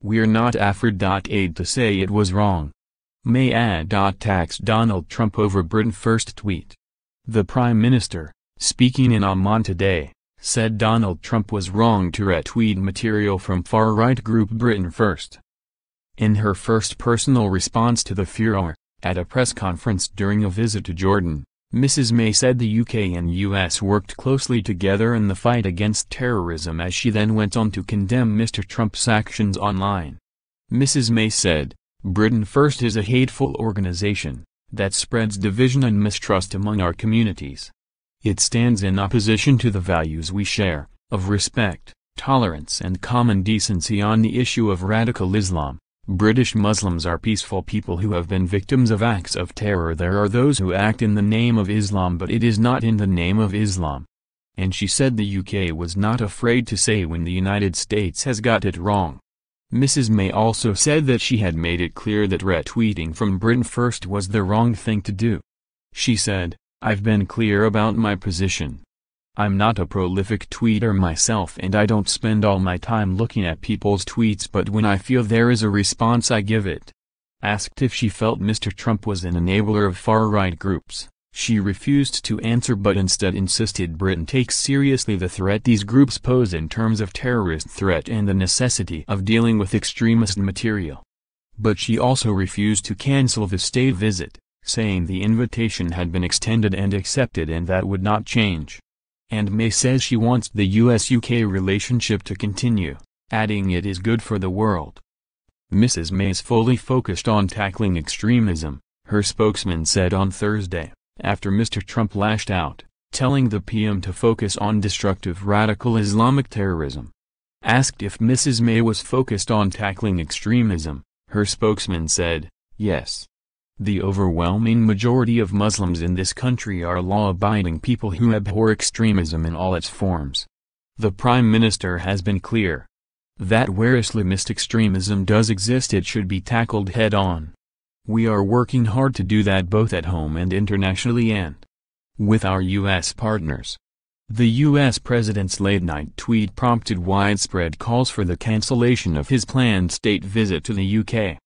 "We're not afr.aid to say it was wrong." May a.ttacks Donald Trump over Britain first tweet. The Prime Minister, speaking in Amman today, said Donald Trump was wrong to retweet material from far-right group Britain First. In her first personal response to the furore, at a press conference during a visit to Jordan, Mrs. May said the UK and US worked closely together in the fight against terrorism, as she then went on to condemn Mr. Trump's actions online. Mrs. May said, "Britain First is a hateful organization that spreads division and mistrust among our communities. It stands in opposition to the values we share, of respect, tolerance and common decency on the issue of radical Islam. British Muslims are peaceful people who have been victims of acts of terror. There are those who act in the name of Islam, but it is not in the name of Islam." And she said the UK was not afraid to say when the United States has got it wrong. Mrs. May also said that she had made it clear that retweeting from Britain First was the wrong thing to do. She said, "I've been clear about my position. I'm not a prolific tweeter myself, and I don't spend all my time looking at people's tweets, but when I feel there is a response I give it." Asked if she felt Mr. Trump was an enabler of far-right groups, she refused to answer, but instead insisted Britain takes seriously the threat these groups pose in terms of terrorist threat and the necessity of dealing with extremist material. But she also refused to cancel the state visit, saying the invitation had been extended and accepted and that would not change. And May says she wants the US-UK relationship to continue, adding it is good for the world. Mrs. May is fully focused on tackling extremism, her spokesman said on Thursday, after Mr. Trump lashed out, telling the PM to focus on destructive radical Islamic terrorism. Asked if Mrs. May was focused on tackling extremism, her spokesman said, "Yes. The overwhelming majority of Muslims in this country are law-abiding people who abhor extremism in all its forms." The Prime Minister has been clear that where Islamist extremism does exist, it should be tackled head-on. "We are working hard to do that both at home and internationally and with our U.S. partners." The U.S. President's late-night tweet prompted widespread calls for the cancellation of his planned state visit to the UK.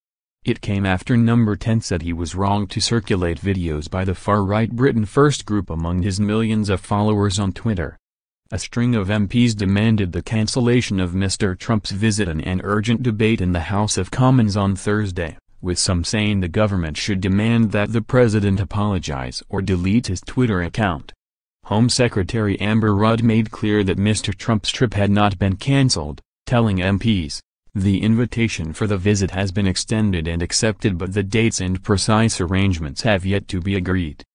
It came after No. 10 said he was wrong to circulate videos by the far-right Britain First group among his millions of followers on Twitter. A string of MPs demanded the cancellation of Mr. Trump's visit in an urgent debate in the House of Commons on Thursday, with some saying the government should demand that the president apologize or delete his Twitter account. Home Secretary Amber Rudd made clear that Mr. Trump's trip had not been cancelled, telling MPs, "The invitation for the visit has been extended and accepted, but the dates and precise arrangements have yet to be agreed."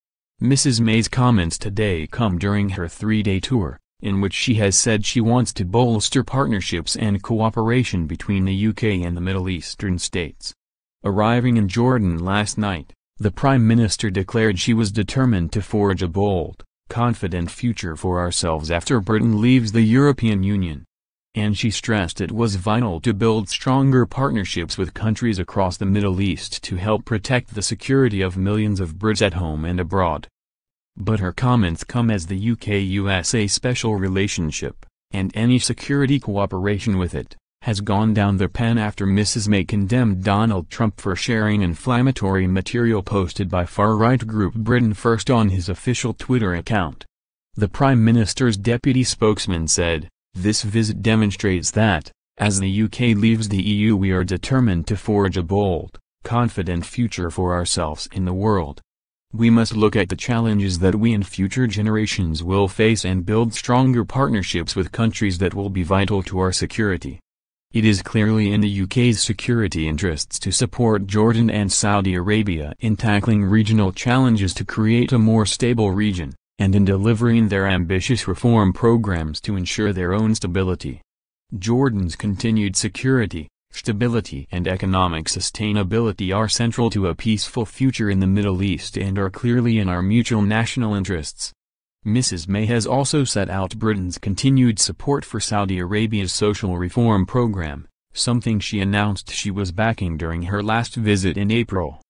Mrs. May's comments today come during her 3-day tour, in which she has said she wants to bolster partnerships and cooperation between the UK and the Middle Eastern states. Arriving in Jordan last night, the Prime Minister declared she was determined to forge a bold, confident future for ourselves after Britain leaves the European Union. And she stressed it was vital to build stronger partnerships with countries across the Middle East to help protect the security of millions of Brits at home and abroad. But her comments come as the UK-USA special relationship, and any security cooperation with it, has gone down the pan after Mrs. May condemned Donald Trump for sharing inflammatory material posted by far-right group Britain First on his official Twitter account. The Prime Minister's deputy spokesman said, "This visit demonstrates that, as the UK leaves the EU, we are determined to forge a bold, confident future for ourselves in the world. We must look at the challenges that we and future generations will face and build stronger partnerships with countries that will be vital to our security. It is clearly in the UK's security interests to support Jordan and Saudi Arabia in tackling regional challenges to create a more stable region, and in delivering their ambitious reform programs to ensure their own stability. Jordan's continued security, stability and economic sustainability are central to a peaceful future in the Middle East and are clearly in our mutual national interests." Mrs. May has also set out Britain's continued support for Saudi Arabia's social reform program, something she announced she was backing during her last visit in April.